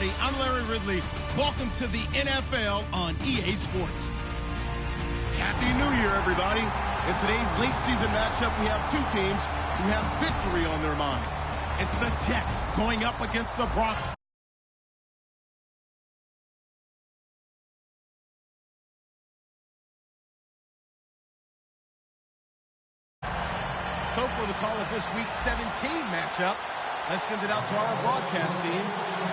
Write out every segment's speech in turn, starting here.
everybody. I'm Larry Ridley. Welcome to the NFL on EA Sports. Happy New Year, everybody. In today's late season matchup, we have two teams who have victory on their minds. It's the Jets going up against the Broncos. So for the call of this week's 17 matchup, let's send it out to our broadcast team,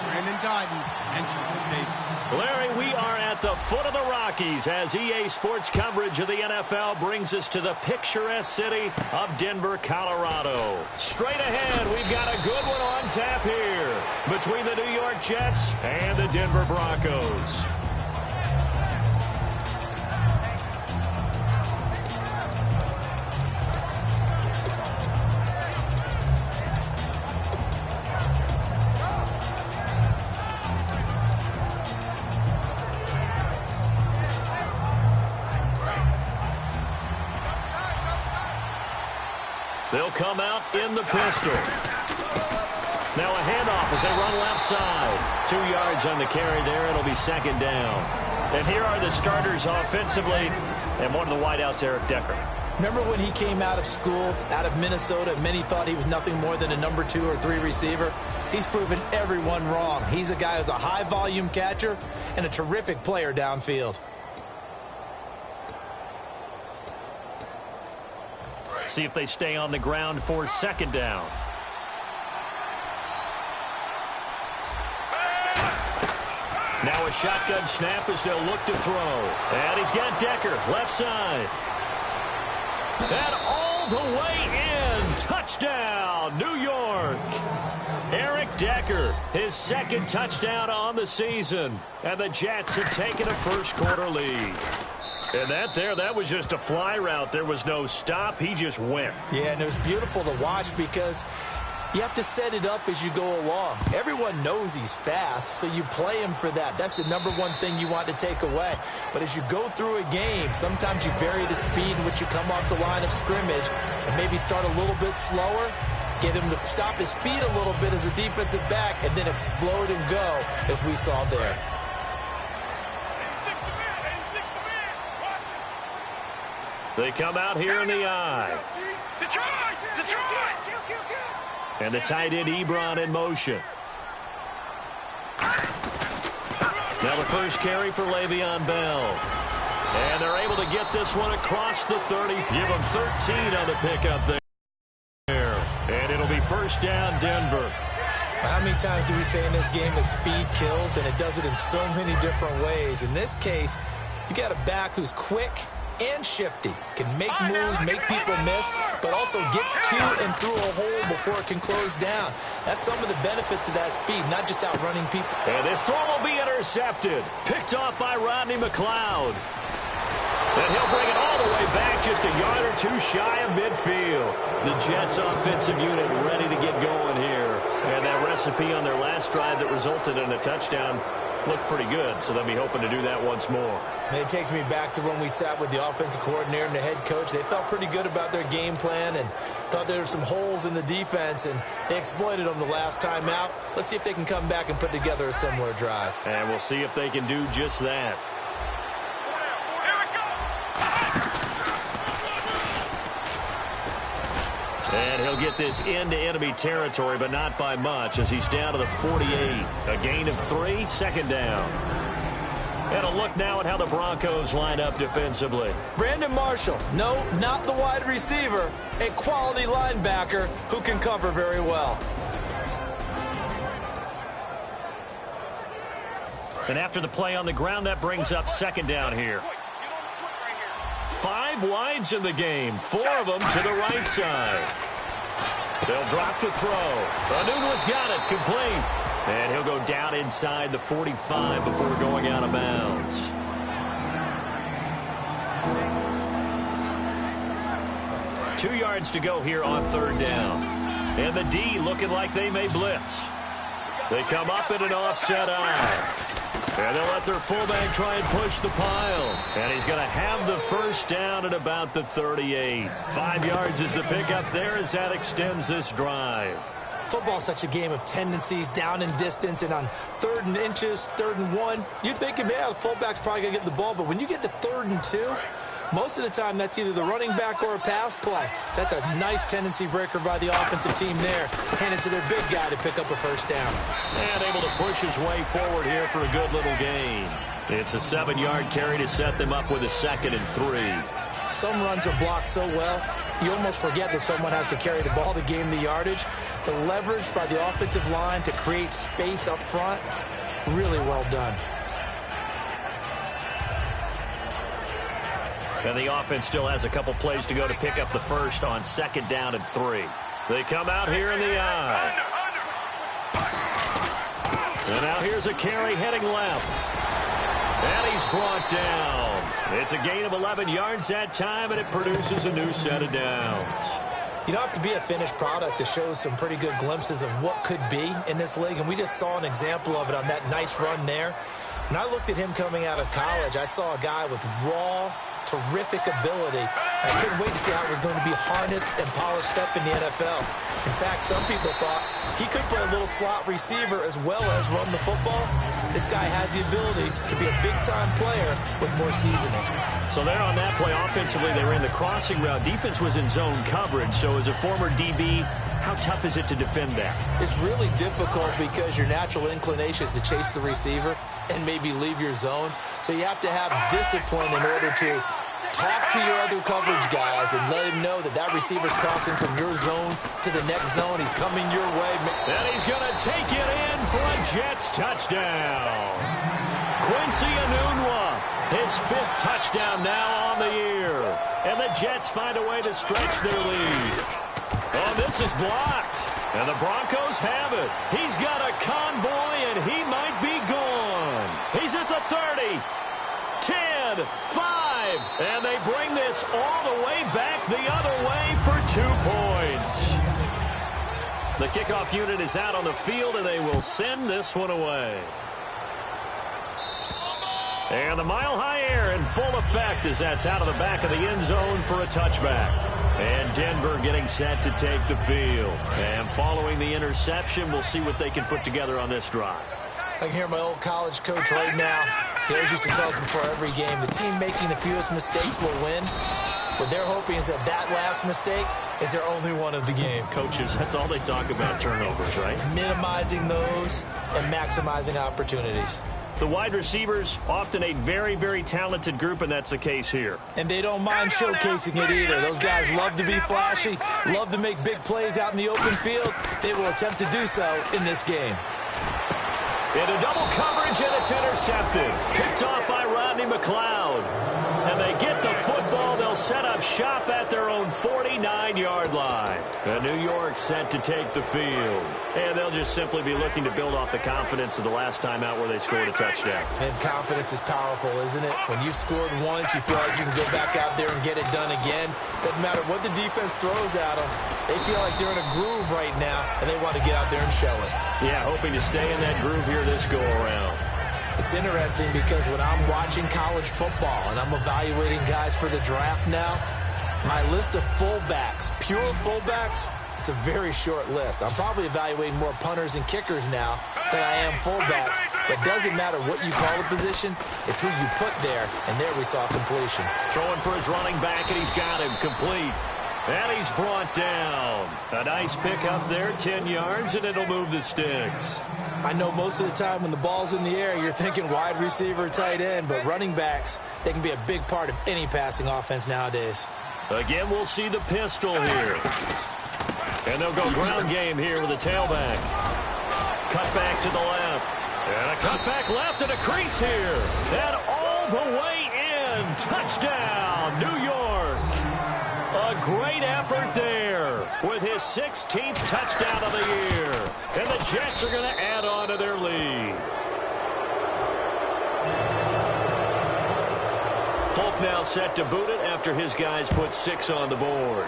Brandon Guyton and Charles Davis. Larry, we are at the foot of the Rockies as EA Sports coverage of the NFL brings us to the picturesque city of Denver, Colorado. Straight ahead, we've got a good one on tap here between the New York Jets and the Denver Broncos. They'll come out in the pistol. Now a handoff as they run left side. 2 yards on the carry there. It'll be second down. And here are the starters offensively. And one of the wideouts, Eric Decker. Remember when he came out of school, out of Minnesota, many thought he was nothing more than a number 2 or 3 receiver? He's proven everyone wrong. He's a guy who's a high-volume catcher and a terrific player downfield. See if they stay on the ground for second down. Now a shotgun snap as they'll look to throw. And he's got Decker, left side. And all the way in. Touchdown, New York. Eric Decker, his second touchdown on the season. And the Jets have taken a first-quarter lead. And that was just a fly route. There was no stop. He just went. Yeah, and it was beautiful to watch because you have to set it up as you go along. Everyone knows he's fast, so you play him for that. That's the number one thing you want to take away. But as you go through a game, sometimes you vary the speed in which you come off the line of scrimmage and maybe start a little bit slower, get him to stop his feet a little bit as a defensive back, and then explode and go as we saw there. They come out here in the eye. Detroit! And the tight end Ebron in motion. Now the first carry for Le'Veon Bell. And they're able to get this one across the 30. Give them 13 on the pickup there. And it'll be first down, Denver. How many times do we say in this game that speed kills, and it does it in so many different ways? In this case, you got a back who's quick and shifty, can make moves, make people miss, but also gets to and through a hole before it can close down. That's some of the benefits of that speed, not just outrunning people. And this throw will be intercepted. Picked off by Rodney McLeod. And he'll bring it all the way back, just a yard or two shy of midfield. The Jets offensive unit ready to get going here. And that recipe on their last drive that resulted in a touchdown looked pretty good, so they'll be hoping to do that once more. And it takes me back to when we sat with the offensive coordinator and the head coach. They felt pretty good about their game plan and thought there were some holes in the defense, and they exploited them the last time out. Let's see if they can come back and put together a similar drive. And we'll see if they can do just that. And he'll get this into enemy territory, but not by much as he's down to the 48. A gain of 3, second down. And a look now at how the Broncos line up defensively. Brandon Marshall, no, not the wide receiver, a quality linebacker who can cover very well. And after the play on the ground, that brings up second down here. 5 wides in the game, 4 of them to the right side. They'll drop to throw. Anunua's got it, complete. And he'll go down inside the 45 before going out of bounds. Two yards to go here on third down. And the D looking like they may blitz. They come up in an offset eye. And they'll let their fullback try and push the pile. And he's going to have the first down at about the 38. 5 yards is the pickup there as that extends this drive. Football's such a game of tendencies, down and distance, and on 3rd and inches, 3rd and 1, you're thinking, man, the fullback's probably going to get the ball. But when you get to 3rd and 2, most of the time that's either the running back or a pass play. So that's a nice tendency breaker by the offensive team there. Hand it to their big guy to pick up a first down. And able to push his way forward here for a good little gain. It's a 7-yard carry to set them up with a 2nd and 3. Some runs are blocked so well, you almost forget that someone has to carry the ball to gain the yardage. The leverage by the offensive line to create space up front, really well done. And the offense still has a couple plays to go to pick up the first on 2nd down and 3. They come out here in the eye. And now here's a carry heading left. And he's brought down. It's a gain of 11 yards that time, and it produces a new set of downs. You don't have to be a finished product to show some pretty good glimpses of what could be in this league, and we just saw an example of it on that nice run there. When I looked at him coming out of college, I saw a guy with raw, terrific ability. I couldn't wait to see how it was going to be harnessed and polished up in the NFL. In fact, some people thought he could play a little slot receiver as well as run the football. This guy has the ability to be a big-time player with more seasoning. So there on that play, offensively, they ran the crossing route. Defense was in zone coverage. So as a former DB, how tough is it to defend that? It's really difficult because your natural inclination is to chase the receiver and maybe leave your zone. So you have to have discipline in order to talk to your other coverage guys and let him know that that receiver's crossing from your zone to the next zone. He's coming your way. And he's going to take it in for a Jets touchdown. Quincy Enunwa, his 5th touchdown now on the year. And the Jets find a way to stretch their lead. Oh, this is blocked. And the Broncos have it. He's got a convoy, and he might be gone. He's at the 30. 10, 5, and they bring this all the way back the other way for 2 points. The kickoff unit is out on the field, and they will send this one away. And the mile-high air in full effect as that's out of the back of the end zone for a touchback. And Denver getting set to take the field. And following the interception, we'll see what they can put together on this drive. I can hear my old college coach right now. He always used to tell us before every game, the team making the fewest mistakes will win. What they're hoping is that that last mistake is their only one of the game. Coaches, that's all they talk about, turnovers, right? Minimizing those and maximizing opportunities. The wide receivers, often a very, very talented group, and that's the case here. And they don't mind showcasing it either. Those guys love to be flashy, love to make big plays out in the open field. They will attempt to do so in this game. Into double coverage, and it's intercepted. Picked off by Rodney McLeod. And they get the football. They'll set up shop at their own 49-yard line. And New York set to take the field. And they'll just simply be looking to build off the confidence of the last time out where they scored a touchdown. And confidence is powerful, isn't it? When you've scored once, you feel like you can go back out there and get it done again. Doesn't matter what the defense throws at them. They feel like they're in a groove right now, and they want to get out there and show it. Yeah, hoping to stay in that groove here this go-around. It's interesting because when I'm watching college football and I'm evaluating guys for the draft now, my list of fullbacks, pure fullbacks, it's a very short list. I'm probably evaluating more punters and kickers now than I am fullbacks. But it doesn't matter what you call the position, it's who you put there, and there we saw completion. Throwing for his running back, and he's got him complete. And he's brought down. A nice pick up there, 10 yards, and it'll move the sticks. I know most of the time when the ball's in the air, you're thinking wide receiver, tight end, but running backs, they can be a big part of any passing offense nowadays. Again, we'll see the pistol here. And they'll go ground game here with a tailback. Cut back to the left. And a cut back left and a crease here. And all the way in. Touchdown, New York. A great effort there with his 16th touchdown of the year. And the Jets are going to add on to their lead. Folk now set to boot it after his guys put 6 on the board.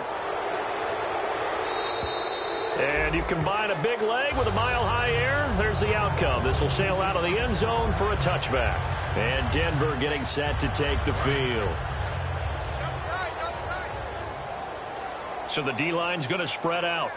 And you combine a big leg with a mile-high air, there's the outcome. This will sail out of the end zone for a touchback. And Denver getting set to take the field. So the D-line's going to spread out.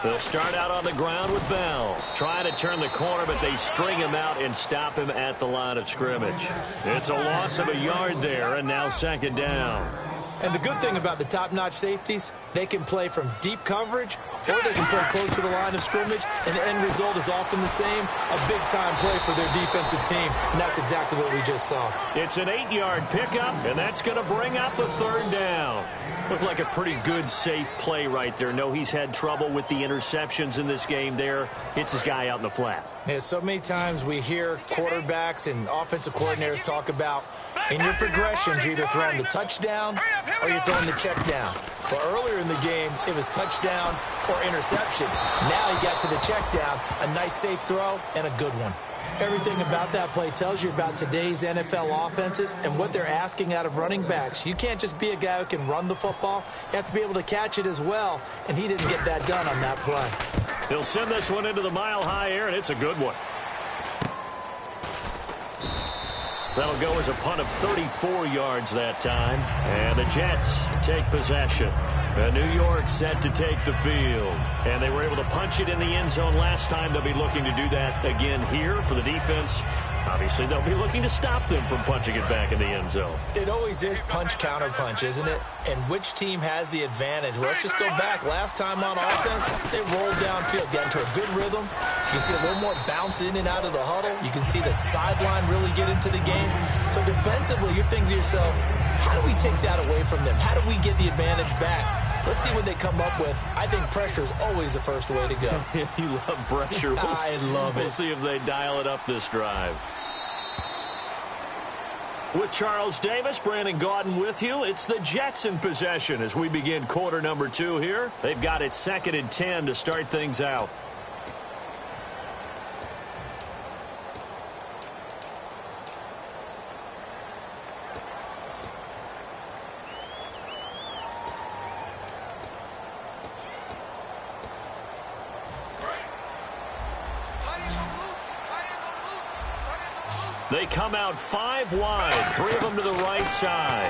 They'll start out on the ground with Bell. Trying to turn the corner, but they string him out and stop him at the line of scrimmage. It's a loss of a yard there, and now second down. And the good thing about the top-notch safeties, they can play from deep coverage or they can play close to the line of scrimmage, and the end result is often the same, a big-time play for their defensive team, and that's exactly what we just saw. It's an 8-yard pickup, and that's going to bring up a third down. Looked like a pretty good, safe play right there. No, he's had trouble with the interceptions in this game there. Hits his guy out in the flat. Yeah, so many times we hear quarterbacks and offensive coordinators talk about in your progressions, you're either throwing the touchdown or you're throwing the check down. Well, earlier in the game, it was touchdown or interception. Now he got to the check down, a nice safe throw, and a good one. Everything about that play tells you about today's NFL offenses and what they're asking out of running backs. You can't just be a guy who can run the football. You have to be able to catch it as well, and he didn't get that done on that play. He'll send this one into the mile-high air, and it's a good one. That'll go as a punt of 34 yards that time. And the Jets take possession. New York set to take the field. And they were able to punch it in the end zone last time. They'll be looking to do that again here for the defense. Obviously, they'll be looking to stop them from punching it back in the end zone. It always is punch-counter-punch, isn't it? And which team has the advantage? Well, let's just go back. Last time on offense, they rolled downfield, got into a good rhythm. You can see a little more bounce in and out of the huddle. You can see the sideline really get into the game. So defensively, you're thinking to yourself, how do we take that away from them? How do we get the advantage back? Let's see what they come up with. I think pressure is always the first way to go. You love pressure. I love it. We'll see if they dial it up this drive. With Charles Davis, Brandon Gaudin with you. It's the Jets in possession as we begin quarter number 2 here. They've got it 2nd and 10 to start things out. They come out 5 wide, 3 of them to the right side.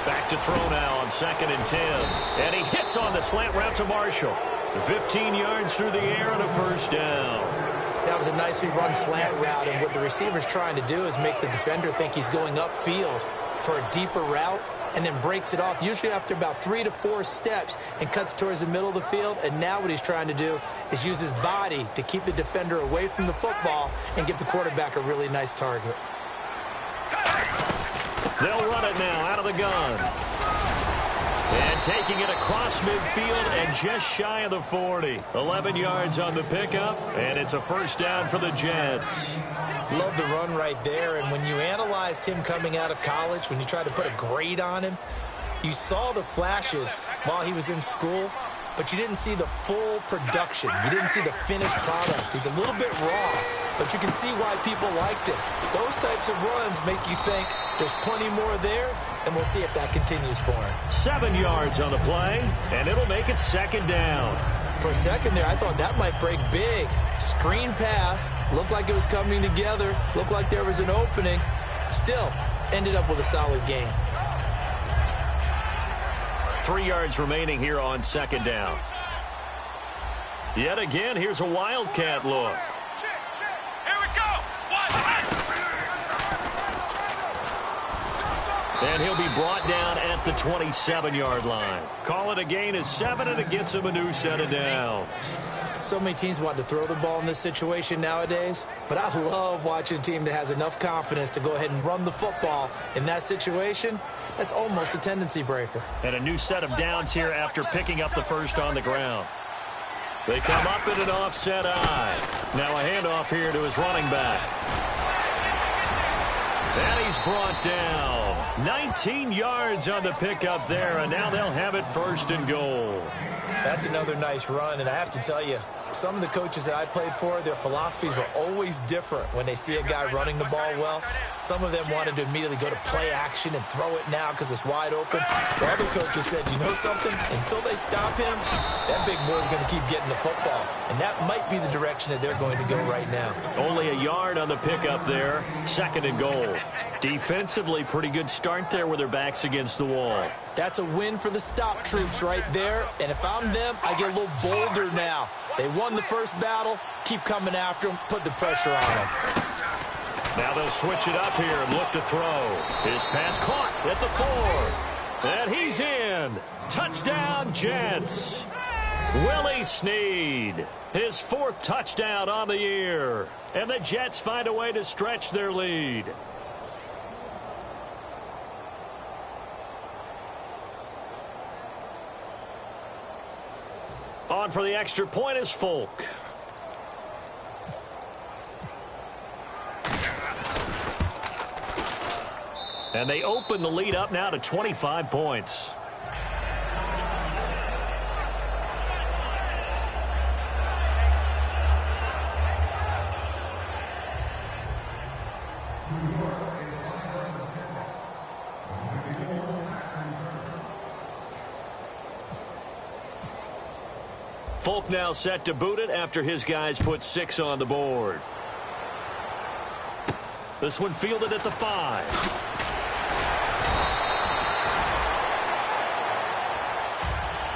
Back to throw now on 2nd and 10. And he hits on the slant route to Marshall. 15 yards through the air and a first down. That was a nicely run slant route, and what the receiver's trying to do is make the defender think he's going upfield for a deeper route, and then breaks it off, usually after about 3 to 4 steps, and cuts towards the middle of the field. And now what he's trying to do is use his body to keep the defender away from the football and give the quarterback a really nice target. They'll run it now out of the gun. And taking it across midfield and just shy of the 40. 11 yards on the pickup, and it's a first down for the Jets. Love the run right there, and when you analyzed him coming out of college, when you tried to put a grade on him, you saw the flashes while he was in school, but you didn't see the full production. You didn't see the finished product. He's a little bit raw, but you can see why people liked him. Those types of runs make you think there's plenty more there, and we'll see if that continues for him. 7 yards on the play, and it'll make it 2nd down. For a second there, I thought that might break big. Screen pass, looked like it was coming together, looked like there was an opening. Still, ended up with a solid game. 3 yards remaining here on 2nd down. Yet again, here's a wildcat look. And he'll be brought down at the 27-yard line. Call it a gain of 7, and it gets him a new set of downs. So many teams want to throw the ball in this situation nowadays, but I love watching a team that has enough confidence to go ahead and run the football. In that situation, that's almost a tendency breaker. And a new set of downs here after picking up the first on the ground. They come up in an offset eye. Now a handoff here to his running back. And he's brought down. 19 yards on the pickup there, and now they'll have it 1st and goal. That's another nice run, and I have to tell you, some of the coaches that I played for, their philosophies were always different when they see a guy running the ball well. Some of them wanted to immediately go to play action and throw it now because it's wide open. The other coaches said, you know something? Until they stop him, that big boy's going to keep getting the football. And that might be the direction that they're going to go right now. Only a yard on the pickup there. 2nd and goal. Defensively, pretty good start there with their backs against the wall. That's a win for the stop troops right there. And if I'm them, I get a little bolder now. They won the first battle. Keep coming after them. Put the pressure on them. Now they'll switch it up here and look to throw. His pass caught at the 4. And he's in. Touchdown, Jets. Willie Snead, his 4th touchdown on the year. And the Jets find a way to stretch their lead. On for the extra point is Folk. And they open the lead up now to 25 points. Folk now set to boot it after his guys put 6 on the board. This one fielded at the 5.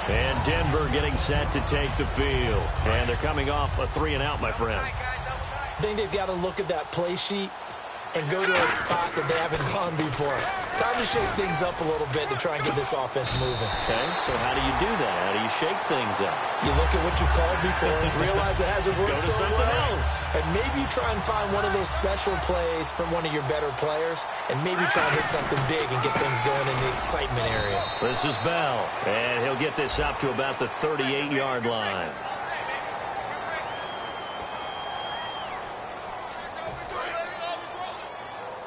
And Denver getting set to take the field. And they're coming off a 3-and-out, my friend. I think they've got to look at that play sheet and go to a spot that they haven't gone before. Time to shake things up a little bit to try and get this offense moving. Okay, so how do you do that? How do you shake things up? You look at what you've called before and realize it hasn't worked Go to so something well. else. And maybe you try and find one of those special plays from one of your better players and maybe try and hit something big and get things going in the excitement area. This is Bell, and he'll get this up to about the 38-yard line.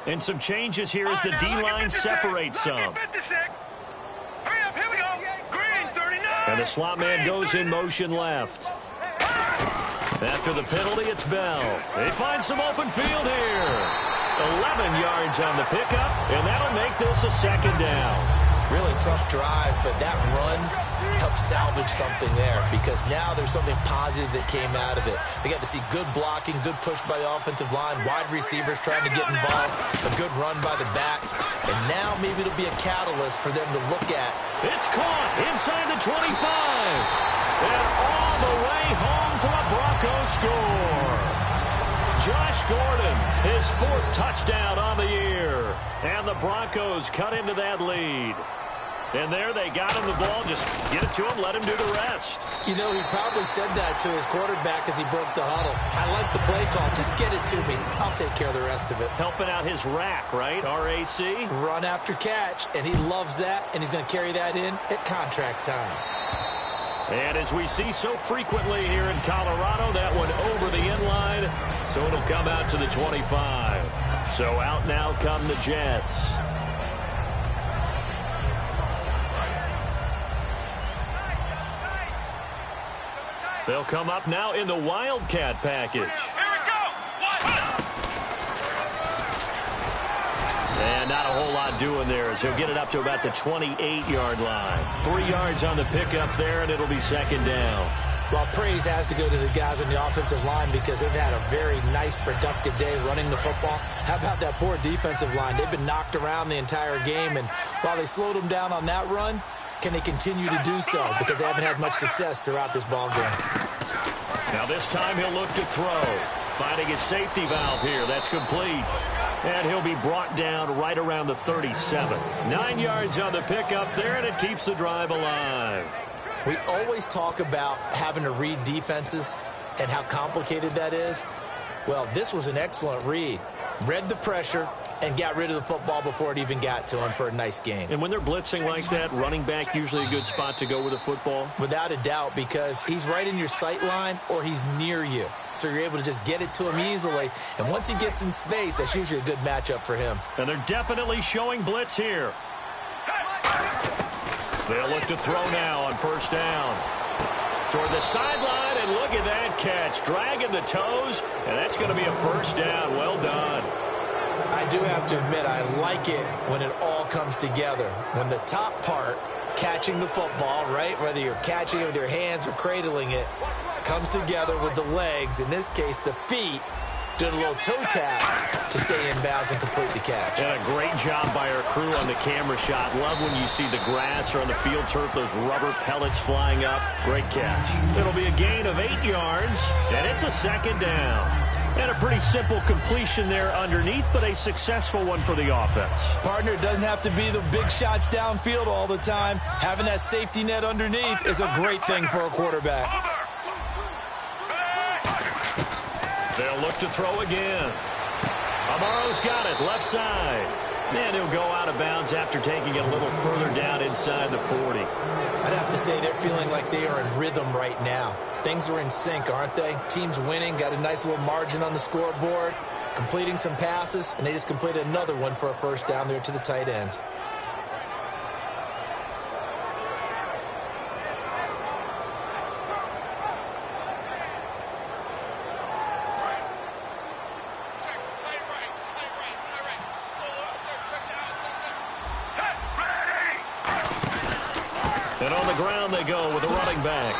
And some changes here as the D-line separates some. And the slot man goes in motion left. After the penalty, it's Bell. They find some open field here. 11 yards on the pickup, and that'll make this a 2nd down. Really tough drive, but that run helped salvage something there because now there's something positive that came out of it. They got to see good blocking, good push by the offensive line, wide receivers trying to get involved, a good run by the back, and now maybe it'll be a catalyst for them to look at. It's caught inside the 25, and all the way home for a Broncos score. Josh Gordon, his 4th touchdown on the year, and the Broncos cut into that lead. And there they got him the ball. Just get it to him, let him do the rest. You know, he probably said that to his quarterback as he broke the huddle. I like the play call. Just get it to me. I'll take care of the rest of it. Helping out his rack, right? R-A-C? Run after catch, and he loves that, and he's going to carry that in at contract time. And as we see so frequently here in Colorado, that one over the end line, so it'll come out to the 25. So out now come the Jets. They'll come up now in the Wildcat package. Here we go! And not a whole lot doing there as he'll get it up to about the 28-yard line. 3 yards on the pickup there, and it'll be 2nd down. Well, praise has to go to the guys on the offensive line because they've had a very nice, productive day running the football. How about that poor defensive line? They've been knocked around the entire game, and while they slowed them down on that run, can they continue to do so? Because they haven't had much success throughout this ball game. Now this time he'll look to throw. Finding his safety valve here. That's complete. And he'll be brought down right around the 37. 9 yards on the pickup there, and it keeps the drive alive. We always talk about having to read defenses and how complicated that is. Well, this was an excellent read. Read the pressure and got rid of the football before it even got to him for a nice game. And when they're blitzing like that, running back usually a good spot to go with a football? Without a doubt, because he's right in your sight line or he's near you. So you're able to just get it to him easily. And once he gets in space, that's usually a good matchup for him. And they're definitely showing blitz here. They'll look to throw now on 1st down. Toward the sideline, and look at that catch. Dragging the toes, and that's going to be a 1st down. Well done. I do have to admit, I like it when it all comes together. When the top part, catching the football, right, whether you're catching it with your hands or cradling it, comes together with the legs, in this case the feet, doing a little toe tap to stay in bounds and complete the catch. And a great job by our crew on the camera shot. Love when you see the grass or on the field turf, those rubber pellets flying up. Great catch. It'll be a gain of 8 yards, and it's a second down. And a pretty simple completion there underneath, but a successful one for the offense. Partner, it doesn't have to be the big shots downfield all the time. Having that safety net underneath is a great thing for a quarterback. They'll look to throw again. Amaro's got it, left side. And he'll go out of bounds after taking it a little further down inside the 40. I'd have to say they're feeling like they are in rhythm right now. Things are in sync, aren't they? Team's winning, got a nice little margin on the scoreboard, completing some passes, and they just completed another one for a first down there to the tight end. And on the ground they go with a running back.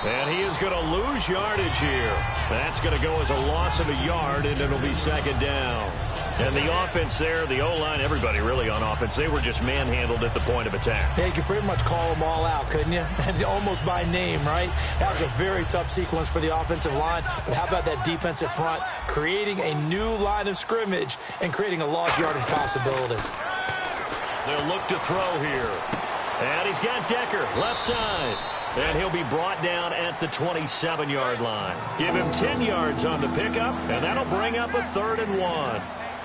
And he is going to lose yardage here. That's going to go as a loss of a yard, and it'll be second down. And the offense there, the O-line, everybody really on offense, they were just manhandled at the point of attack. Yeah, you could pretty much call them all out, couldn't you? And almost by name, right? That was a very tough sequence for the offensive line. But how about that defensive front creating a new line of scrimmage and creating a lost yardage possibility? They'll look to throw here. And he's got Decker, left side. And he'll be brought down at the 27-yard line. Give him 10 yards on the pickup, and that'll bring up a 3rd and 1.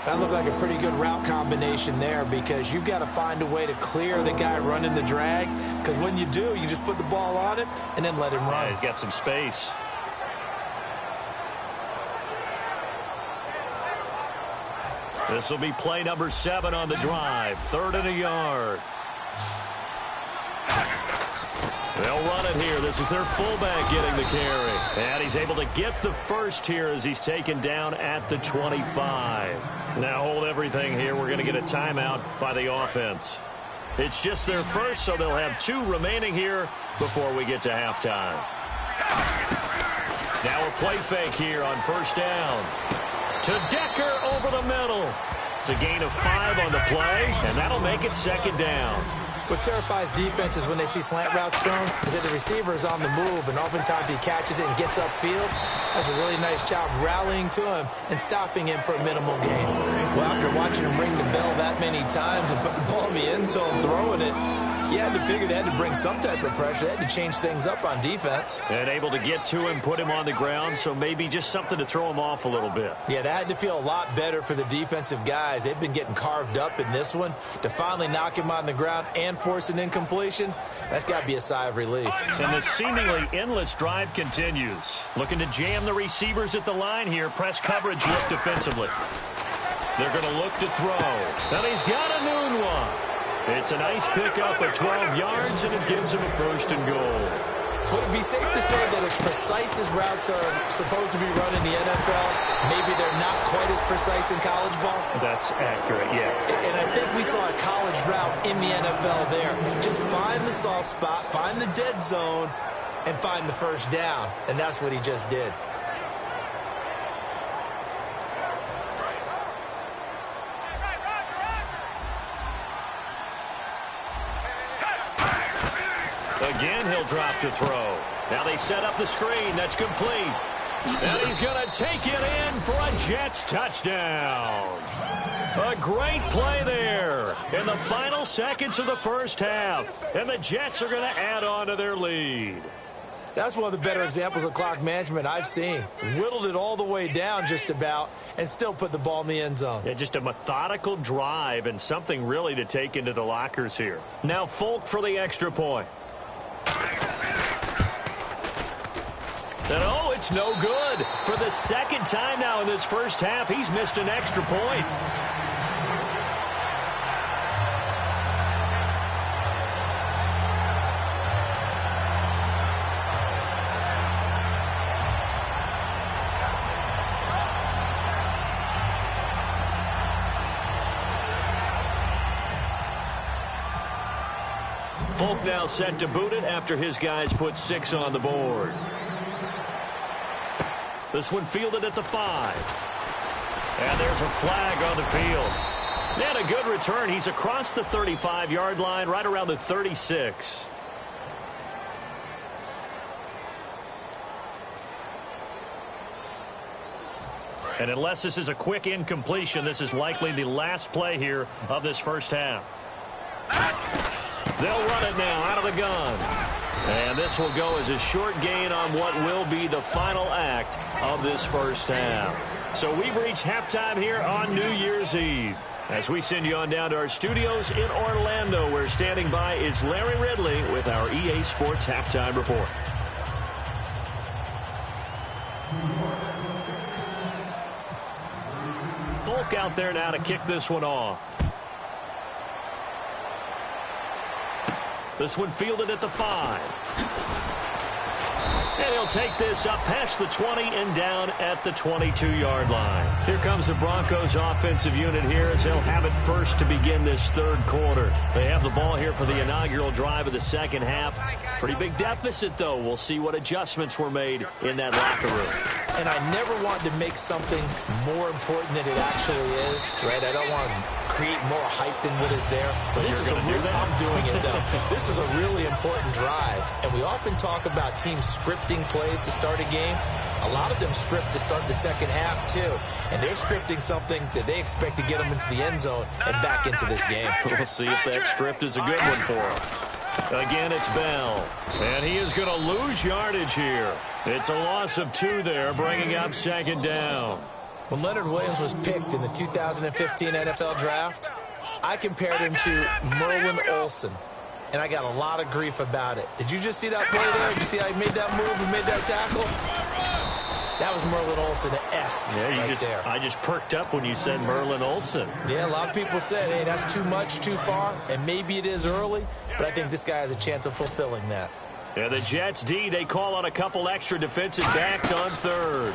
That looked like a pretty good route combination there because you've got to find a way to clear the guy running the drag, because when you do, you just put the ball on him and then let him run. Yeah, he's got some space. This will be play number 7 on the drive. 3rd and a yard. They'll run it here. This is their fullback getting the carry. And he's able to get the first here as he's taken down at the 25. Now hold everything here. We're going to get a timeout by the offense. It's just their first, so they'll have 2 remaining here before we get to halftime. Now a play fake here on first down. To Decker over the middle. It's a gain of 5 on the play, and that'll make it second down. What terrifies defenses when they see slant routes thrown is that the receiver is on the move, and oftentimes he catches it and gets upfield. Does a really nice job rallying to him and stopping him for a minimal gain. Well, after watching him ring the bell that many times and put the ball in the end zone throwing it, you had to figure they had to bring some type of pressure. They had to change things up on defense. And able to get to him, put him on the ground, so maybe just something to throw him off a little bit. Yeah, that had to feel a lot better for the defensive guys. They've been getting carved up in this one. To finally knock him on the ground and force an incompletion, that's got to be a sigh of relief. And the seemingly endless drive continues. Looking to jam the receivers at the line here. Press coverage look defensively. They're going to look to throw. And he's got a noon one. It's a nice pickup of 12 yards, and it gives him a 1st and goal. Would it be safe to say that as precise as routes are supposed to be run in the NFL, maybe they're not quite as precise in college ball? That's accurate, yeah. And I think we saw a college route in the NFL there. Just find the soft spot, find the dead zone, and find the first down. And that's what he just did. Again, he'll drop to throw. Now they set up the screen. That's complete. And he's going to take it in for a Jets touchdown. A great play there in the final seconds of the first half. And the Jets are going to add on to their lead. That's one of the better examples of clock management I've seen. Whittled it all the way down just about and still put the ball in the end zone. Yeah, just a methodical drive and something really to take into the lockers here. Now Folk for the extra point. And oh, it's no good. For the second time now in this first half, he's missed an extra point. Folk now set to boot it after his guys put 6 on the board. This one fielded at the 5. And there's a flag on the field. And a good return. He's across the 35-yard line, right around the 36. And unless this is a quick incompletion, this is likely the last play here of this first half. They'll run it now out of the gun. And this will go as a short gain on what will be the final act of this first half. So we've reached halftime here on New Year's Eve. As we send you on down to our studios in Orlando, where standing by is Larry Ridley with our EA Sports Halftime Report. Folk out there now to kick this one off. This one fielded at the 5. And he'll take this up past the 20 and down at the 22-yard line. Here comes the Broncos offensive unit here as they'll have it first to begin this third quarter. They have the ball here for the inaugural drive of the second half. Pretty big deficit, though. We'll see what adjustments were made in that locker room. And I never want to make something more important than it actually is, right? I don't want to create more hype than what is there. But this is I'm doing it, though. This is a really important drive. And we often talk about teams scripting plays to start a game. A lot of them script to start the second half, too. And they're scripting something that they expect to get them into the end zone and back into this game. We'll see if that script is a good one for them. Again, it's Bell. And he is going to lose yardage here. It's a loss of 2 there, bringing up second down. When Leonard Williams was picked in the 2015 NFL Draft, I compared him to Merlin Olsen. And I got a lot of grief about it. Did you just see that play there? Did you see how he made that move and made that tackle? That was Merlin Olsen-esque there. I just perked up when you said Merlin Olsen. Yeah, a lot of people said, hey, that's too much, too far, and maybe it is early, but I think this guy has a chance of fulfilling that. Yeah, the Jets D, they call on a couple extra defensive backs on third.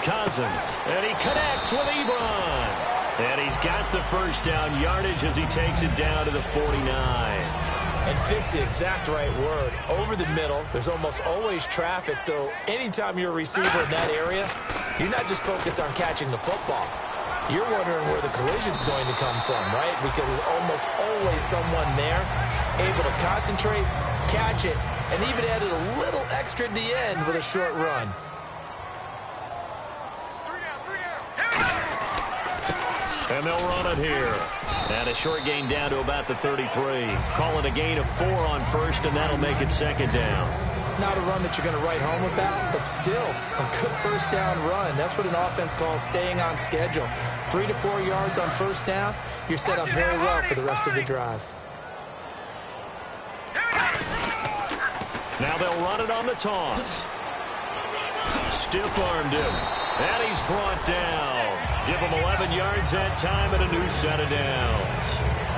Cousins, and he connects with Ebron. And he's got the first down yardage as he takes it down to the 49. And fits the exact right word. Over the middle, there's almost always traffic, so anytime you're a receiver in that area, you're not just focused on catching the football. You're wondering where the collision's going to come from, right? Because there's almost always someone there able to concentrate, catch it, and even added a little extra at the end with a short run. And they'll run it here. And a short gain down to about the 33. Call it a gain of 4 on first, and that'll make it second down. Not a run that you're going to write home about, but still a good first down run. That's what an offense calls staying on schedule. 3 to 4 yards on first down, you're set up very well for the rest of the drive. Now they'll run it on the toss. Stiff-armed him. And he's brought down. Give him 11 yards that time and a new set of downs.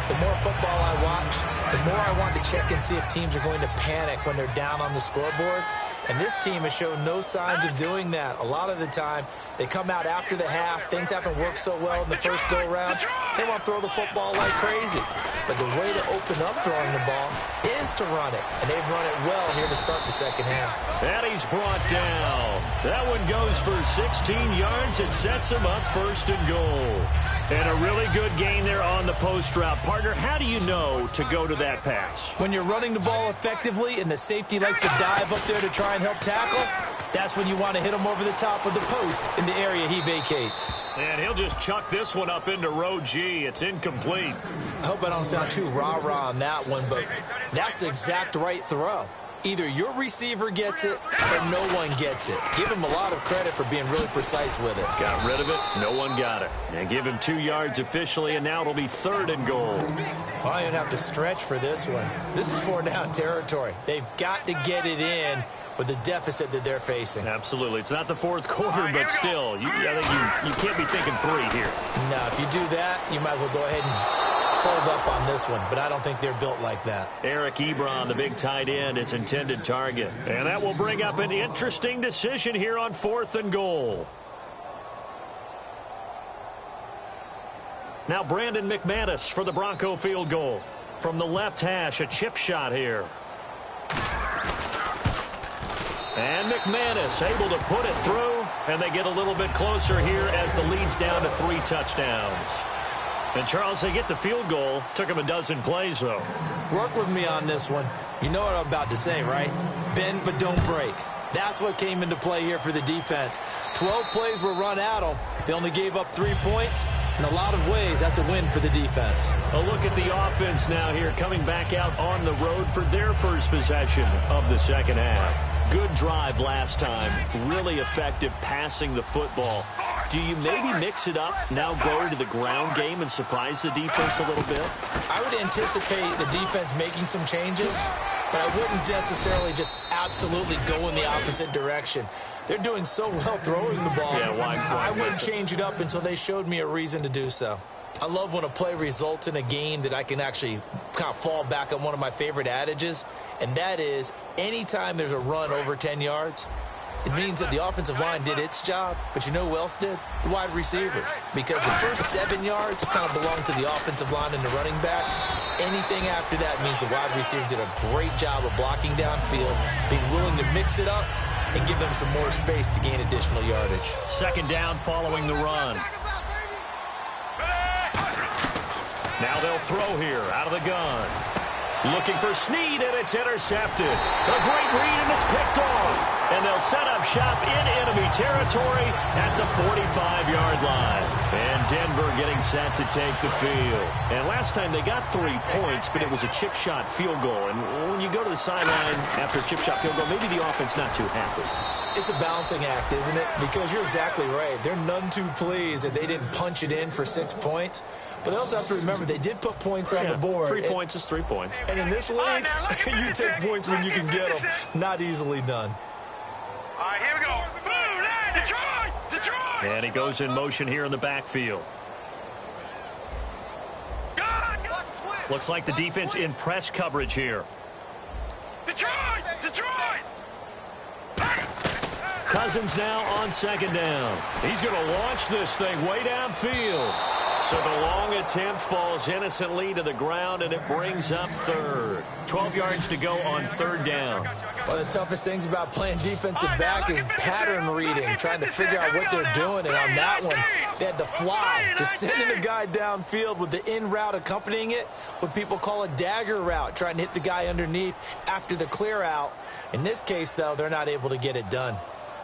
The more football I watch, the more I want to check and see if teams are going to panic when they're down on the scoreboard. And this team has shown no signs of doing that. A lot of the time, they come out after the half. Things haven't worked so well in the first go-around. They want to throw the football like crazy. But the way to open up throwing the ball is to run it. And they've run it well here to start the second half. And he's brought down. That one goes for 16 yards. It sets him up first and goal. And a really good gain there on the post route. Partner, how do you know to go to that pass? When you're running the ball effectively and the safety likes to dive up there to try and help tackle, that's when you want to hit him over the top of the post in the area he vacates. And he'll just chuck this one up into row G. It's incomplete. I hope I don't sound too rah-rah on that one, but that's the exact right throw. Either your receiver gets it or no one gets it. Give him a lot of credit for being really precise with it. Got rid of it. No one got it. And give him 2 yards officially, and now it'll be third and goal. Well, you don't have to stretch for this one. This is 4-down territory. They've got to get it in with the deficit that they're facing. Absolutely. It's not the fourth quarter, but still, I think you can't be thinking 3 here. No, if you do that, you might as well go ahead and fold up on this one, but I don't think they're built like that. Eric Ebron, the big tight end, is intended target. And that will bring up an interesting decision here on 4th and goal. Now Brandon McManus for the Bronco field goal. From the left hash, a chip shot here. And McManus able to put it through. And they get a little bit closer here as the lead's down to 3 touchdowns. And, Charles, they get the field goal. Took them a dozen plays, though. Work with me on this one. You know what I'm about to say, right? Bend but don't break. That's what came into play here for the defense. 12 plays were run at them. They only gave up 3 points. In a lot of ways, that's a win for the defense. A look at the offense now here, coming back out on the road for their first possession of the second half. Good drive last time. Really effective passing the football. Do you maybe mix it up, now go to the ground game and surprise the defense a little bit? I would anticipate the defense making some changes, but I wouldn't necessarily just absolutely go in the opposite direction. They're doing so well throwing the ball. Yeah, why I wouldn't change it up until they showed me a reason to do so. I love when a play results in a game that I can actually kind of fall back on one of my favorite adages, and that is anytime there's a run over 10 yards, it means that the offensive line did its job, but you know who else did? The wide receivers. Because the first 7 yards kind of belong to the offensive line and the running back. Anything after that means the wide receivers did a great job of blocking downfield, being willing to mix it up, and give them some more space to gain additional yardage. Second down following the run. Now they'll throw here out of the gun. Looking for Snead, and it's intercepted. A great read, and it's picked off. And they'll set up shop in enemy territory at the 45-yard line. And Denver getting set to take the field. And last time they got 3 points, but it was a chip shot field goal. And when you go to the sideline after a chip shot field goal, maybe the offense not too happy. It's a balancing act, isn't it? Because you're exactly right. They're none too pleased that they didn't punch it in for 6 points. But they also have to remember they did put points on the board. 3 points is 3 points. And in this league, you take points when you can get them. Not easily done. All right, here we go. Boom, Detroit! Detroit! And he goes in motion here in the backfield. Looks like the defense in press coverage here. Detroit! Detroit! Cousins now on second down. He's going to launch this thing way downfield. So the long attempt falls innocently to the ground, and it brings up third. 12 yards to go on third down. One of the toughest things about playing defensive back is pattern reading, trying to figure out what they're doing. And on that one, they had the fly, just sending a guy downfield with the in route accompanying it, what people call a dagger route, trying to hit the guy underneath after the clear out. In this case, though, they're not able to get it done.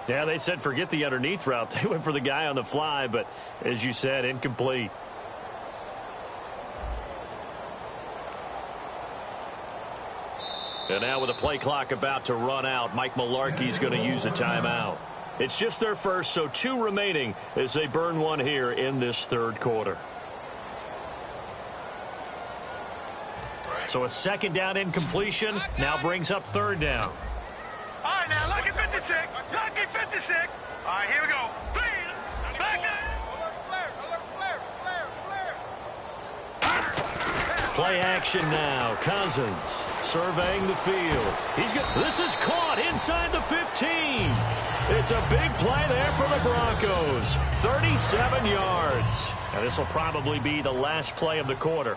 Yeah, they said forget the underneath route. They went for the guy on the fly, but as you said, incomplete. And now with the play clock about to run out, Mike Mularkey's going to use a timeout. It's just their first, so 2 remaining as they burn one here in this third quarter. So a second down incompletion now brings up third down. All right, now, lucky 56. Lucky 56. All right, here we go. Back up. Play action now. Cousins surveying the field. He's good. This is caught inside the 15. It's a big play there for the Broncos. 37 yards. Now this will probably be the last play of the quarter.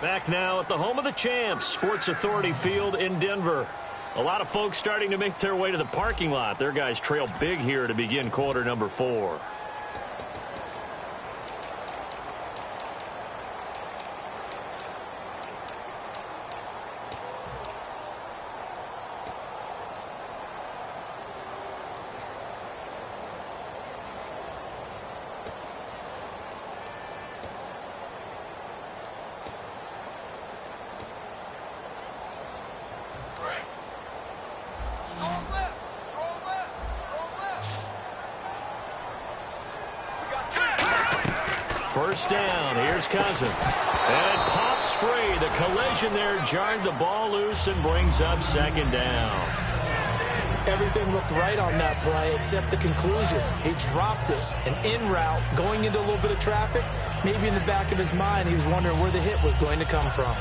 Back now at the home of the champs, Sports Authority Field in Denver. A lot of folks starting to make their way to the parking lot. Their guys trail big here to begin quarter number 4. First down, here's Cousins. And it pops free. The collision there jarred the ball loose and brings up second down. Everything looked right on that play except the conclusion. He dropped it. An in route, going into a little bit of traffic. Maybe in the back of his mind, he was wondering where the hit was going to come from.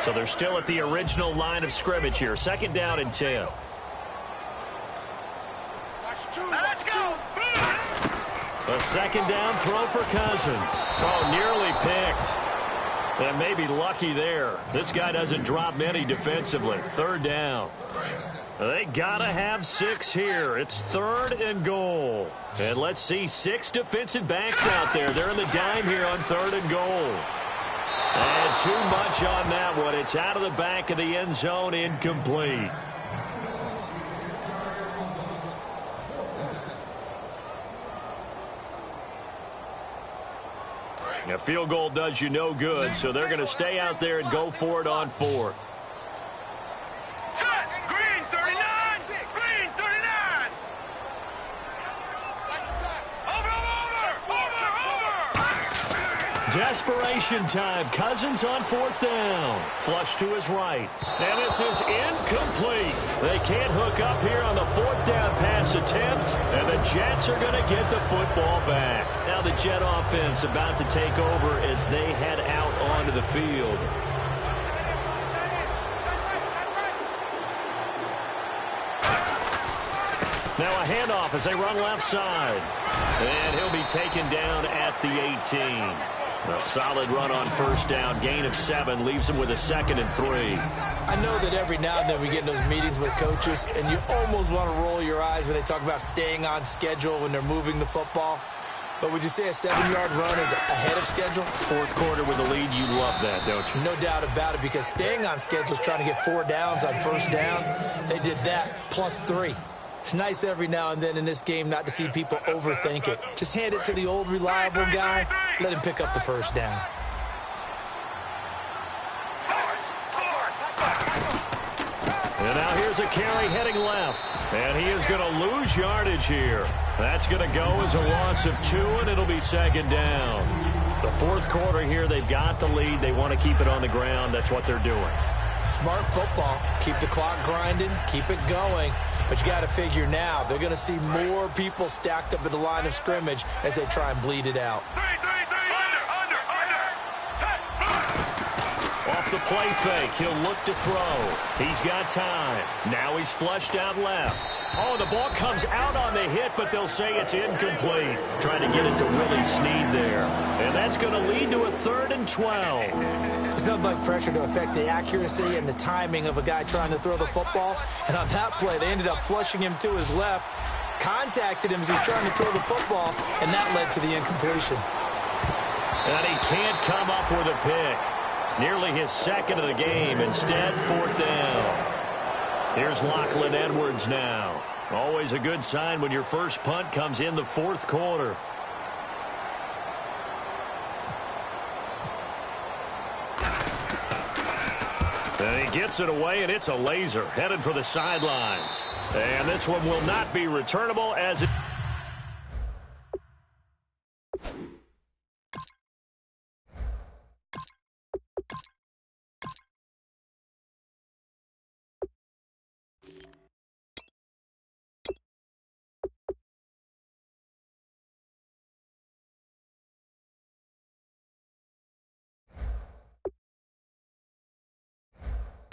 So they're still at the original line of scrimmage here. Second down and 10. Let's go. A second down throw for Cousins. Oh, nearly picked. And maybe lucky there. This guy doesn't drop many defensively. Third down. They got to have 6 here. It's 3rd and goal. And let's see 6 defensive backs out there. They're in the dime here on 3rd and goal. And too much on that one. It's out of the back of the end zone, incomplete. A field goal does you no good, so they're going to stay out there and go for it on 4th. Set! Green 39! Green 39! Over! Desperation time. Cousins on 4th down. Flush to his right. And this is incomplete. They can't hook up here on the 4th down pass attempt, and the Jets are going to get the football back. Now the Jet offense about to take over as they head out onto the field. Now a handoff as they run left side. And he'll be taken down at the 18. A solid run on 1st down. Gain of 7 leaves them with a 2nd and 3. I know that every now and then we get in those meetings with coaches, and you almost want to roll your eyes when they talk about staying on schedule when they're moving the football. But would you say a 7-yard run is ahead of schedule? 4th quarter with a lead, you love that, don't you? No doubt about it, because staying on schedule is trying to get 4 downs on 1st down. They did that plus 3. It's nice every now and then in this game not to see people overthink it. Just hand it to the old reliable guy. Let him pick up the 1st down. And now here's a carry heading left. And he is going to lose yardage here. That's going to go as a loss of 2, and it'll be 2nd down. The 4th quarter here, they've got the lead. They want to keep it on the ground. That's what they're doing. Smart football. Keep the clock grinding. Keep it going. But you got to figure now, they're going to see more people stacked up at the line of scrimmage as they try and bleed it out. Off the play fake, he'll look to throw. He's got time. Now he's flushed out left. Oh, the ball comes out on the hit, but they'll say it's incomplete. Trying to get it to Willie Snead there. And that's going to lead to a 3rd and 12. There's nothing like pressure to affect the accuracy and the timing of a guy trying to throw the football. And on that play, they ended up flushing him to his left, contacted him as he's trying to throw the football, and that led to the incompletion. And he can't come up with a pick. Nearly his 2nd of the game. Instead, 4th down. Here's Lachlan Edwards now. Always a good sign when your first punt comes in the 4th quarter. And he gets it away, and it's a laser headed for the sidelines. And this one will not be returnable as it...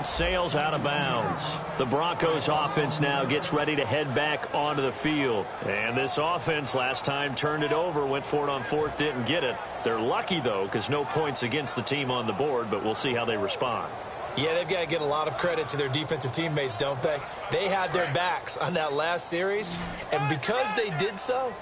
sails out of bounds. The Broncos offense now gets ready to head back onto the field. And this offense last time turned it over, went for it on 4th, didn't get it. They're lucky, though, because no points against the team on the board, but we'll see how they respond. Yeah, they've got to get a lot of credit to their defensive teammates, don't they? They had their backs on that last series, and because they did so,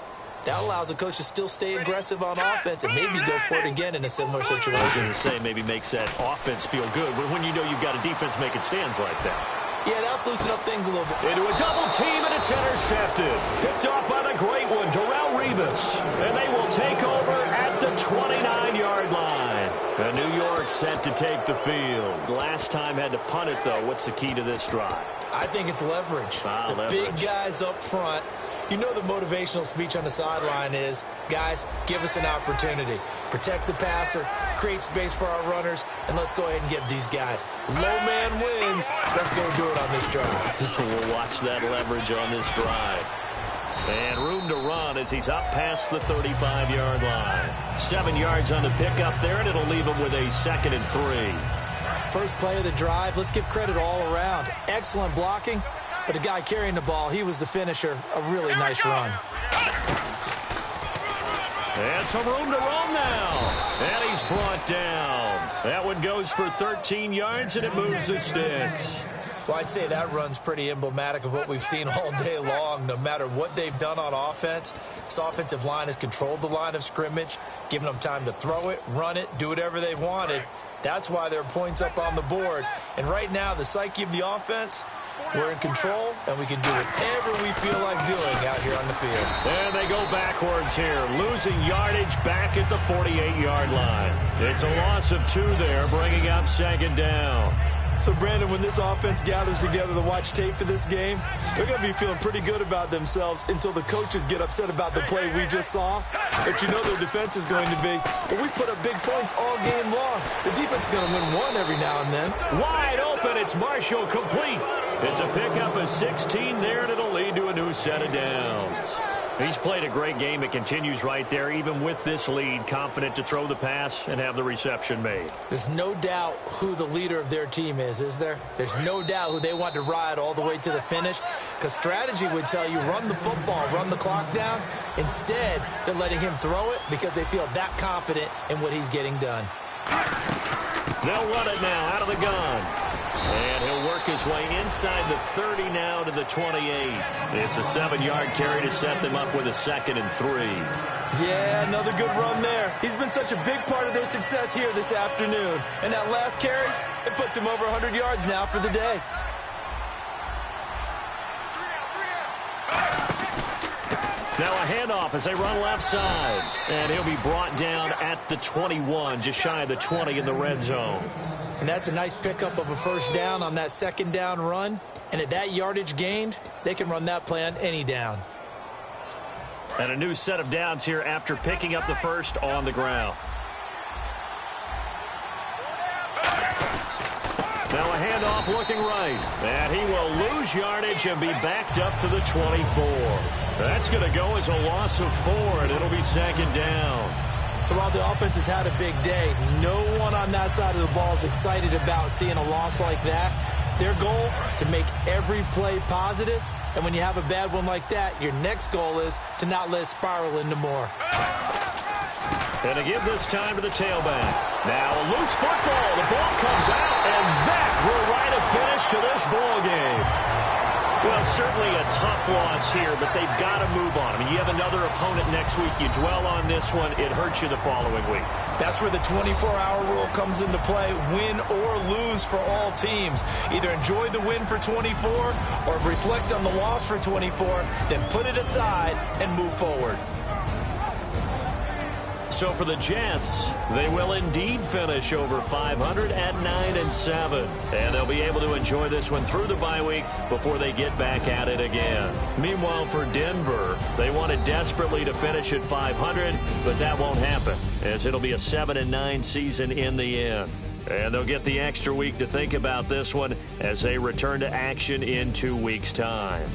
that allows the coach to still stay aggressive on offense and maybe go for it again in a similar situation. I was going to say maybe makes that offense feel good, but when you know you've got a defense making stands like that. Yeah, that'll loosen up things a little bit. Into a double team, and it's intercepted. Picked off by the great one, Darrelle Revis. And they will take over at the 29-yard line. And New York set to take the field. Last time had to punt it, though. What's the key to this drive? I think it's leverage. Leverage. Big guys up front. You know the motivational speech on the sideline is, guys, give us an opportunity. Protect the passer, create space for our runners, and let's go ahead and get these guys. Low man wins. Let's go do it on this drive. We'll watch that leverage on this drive. And room to run as he's up past the 35-yard line. 7 yards on the pickup there, and it'll leave him with a 2nd and 3. First play of the drive, let's give credit all around. Excellent blocking. But the guy carrying the ball, he was the finisher. A really nice run. And some room to roam now. And he's brought down. That one goes for 13 yards, and it moves the sticks. Well, I'd say that run's pretty emblematic of what we've seen all day long. No matter what they've done on offense, this offensive line has controlled the line of scrimmage, given them time to throw it, run it, do whatever they've wanted. That's why there are points up on the board. And right now, the psyche of the offense, we're in control, and we can do whatever we feel like doing out here on the field. And they go backwards here, losing yardage back at the 48-yard line. It's a loss of 2 there, bringing up second down. So, Brandon, when this offense gathers together to watch tape for this game, they're going to be feeling pretty good about themselves until the coaches get upset about the play we just saw. But you know their defense is going to be, well, we put up big points all game long. The defense is going to win one every now and then. Wide open, it's Marshall, complete. It's a pickup of 16 there, and it'll lead to a new set of downs. He's played a great game. It continues right there, even with this lead, confident to throw the pass and have the reception made. There's no doubt who the leader of their team is there? There's no doubt who they want to ride all the way to the finish, because strategy would tell you run the football, run the clock down. Instead, they're letting him throw it because they feel that confident in what he's getting done. They'll run it now out of the gun. And he'll work his way inside the 30 now to the 28. It's a 7-yard carry to set them up with a 2nd and 3. Yeah, another good run there. He's been such a big part of their success here this afternoon. And that last carry, it puts him over 100 yards now for the day. Now a handoff as they run left side. And he'll be brought down at the 21, just shy of the 20 in the red zone. And that's a nice pickup of a first down on that 2nd down run. And at that yardage gained, they can run that play on any down. And a new set of downs here after picking up the first on the ground. Now a handoff looking right. And he will lose yardage and be backed up to the 24. That's going to go as a loss of 4, and it'll be 2nd down. So while the offense has had a big day, no one on that side of the ball is excited about seeing a loss like that. Their goal, to make every play positive. And when you have a bad one like that, your next goal is to not let it spiral into more. And to give this time to the tailback. Now a loose football. The ball comes out, and that will write a finish to this ball game. Well, certainly a tough loss here, but they've got to move on. I mean, you have another opponent next week. You dwell on this one, it hurts you the following week. That's where the 24-hour rule comes into play, win or lose for all teams. Either enjoy the win for 24 or reflect on the loss for 24, then put it aside and move forward. So for the Jets, they will indeed finish over 500 at 9-7. And they'll be able to enjoy this one through the bye week before they get back at it again. Meanwhile, for Denver, they wanted desperately to finish at 500, but that won't happen, as it'll be a 7-9 season in the end. And they'll get the extra week to think about this one as they return to action in 2 weeks' time.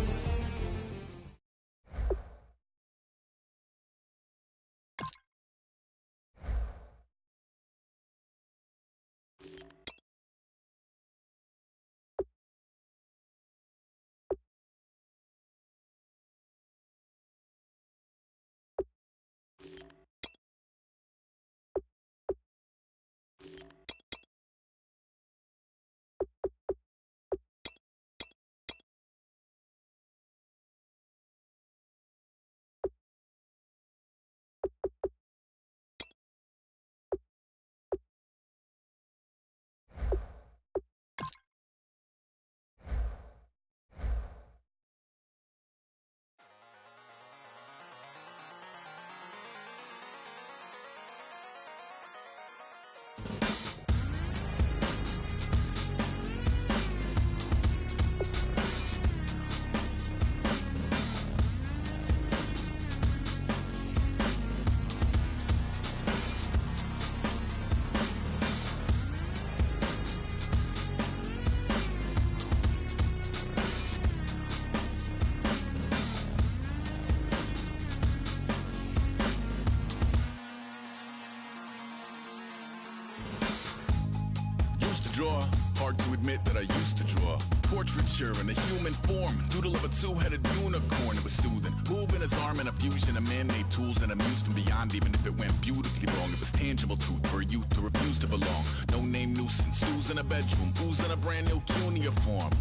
Hard to admit that I used to draw. portraiture in a human form. Doodle of a two-headed unicorn. It was soothing. Moving his arm in a fusion of man-made tools and amused from beyond. Even if it went beautifully wrong, it was tangible truth for a youth to refuse to belong. No-name nuisance. Who's in a bedroom? Who's in a brand new cuneiform?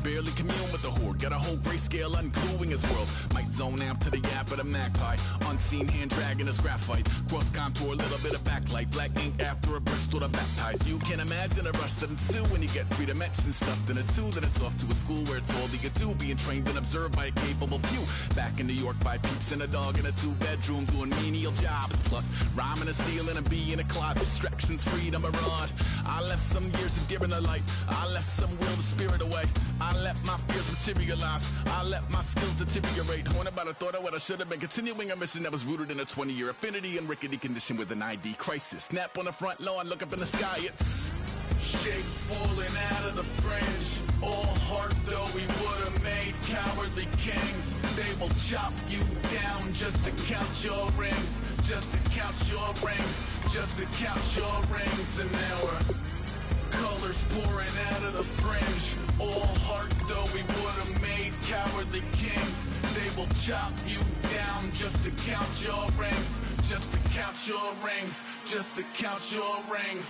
Barely commune with the horde. Got a whole grayscale ungluing his world. Might zone amp to the yap of the magpie. Unseen hand dragging his graphite. Cross contour, little bit of backlight. Black ink after a Bristol to baptize. You can imagine a rush that ensue when you get 3 dimensions stuffed in a 2. Then it's off to a school where it's all that you do. Being trained and observed by a capable few. Back in New York by peeps and a dog in a 2-bedroom doing menial jobs. Plus rhyming and stealing a bee in a cloud. Distractions, freedom, a rod. I left some years of giving a light. I left some will the spirit away. I let my fears materialize. I let my skills deteriorate. Horn about a thought of what I should have been. Continuing a mission that was rooted in a 20-year affinity and rickety condition with an ID crisis. Snap on the front lawn, look up in the sky. It's shapes falling out of the fringe. All heart though we would have made cowardly kings. They will chop you down just to count your rings. Just to count your rings. Just to count your rings. And now we're colors pouring out of the fringe. All heart though we would have made cowardly kings. They will chop you down just to count your rings. Just to count your rings. Just to count your rings.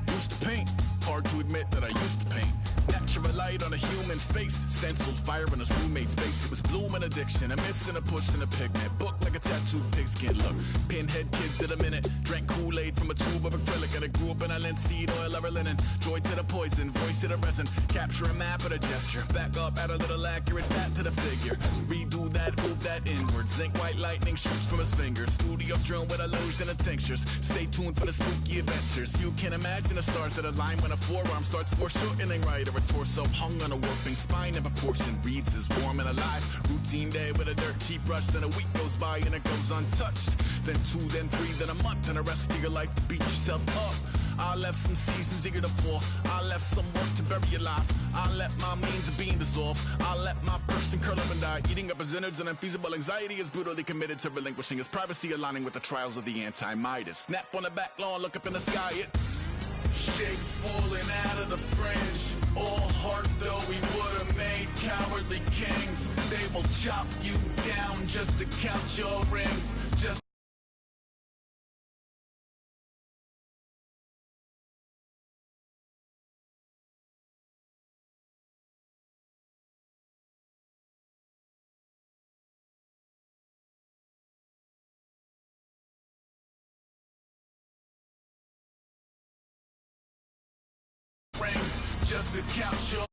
Used to paint. Hard to admit that I used to paint. Natural light on a human face. Stenciled fire in his roommate's face. It was bloom and addiction. A miss and a push and a pigment. Book like a tattooed pigskin. Look, pinhead kids in a minute. Drank Kool-Aid from a tube of acrylic. And I grew up in a linseed oil ever linen. Joy to the poison, voice to the resin. Capture a map of a gesture. Back up, add a little accurate fat to the figure. Redo that, move that inward. Zinc white lightning shoots from his fingers. Studio strewn with a lotion and tinctures. Stay tuned for the spooky adventures. You can imagine the stars that align when a forearm starts foreshortening right, or a torso hung on a warping spine in proportion. Reads as warm and alive. Routine day with a dirt cheap brush. Then a week goes by and it goes untouched. Then 2, then 3, then a month, and the rest of your life to beat yourself up. I left some seasons eager to fall. I left some work to bury alive. I let my means of being dissolved. I let my person curl up and die. Eating up his innards and unfeasible anxiety is brutally committed to relinquishing his privacy, aligning with the trials of the anti-Midas. Snap on the back lawn, look up in the sky. It's shapes falling out of the fringe. All heart though we would have made cowardly kings. They will chop you down just to count your rings. Just to count your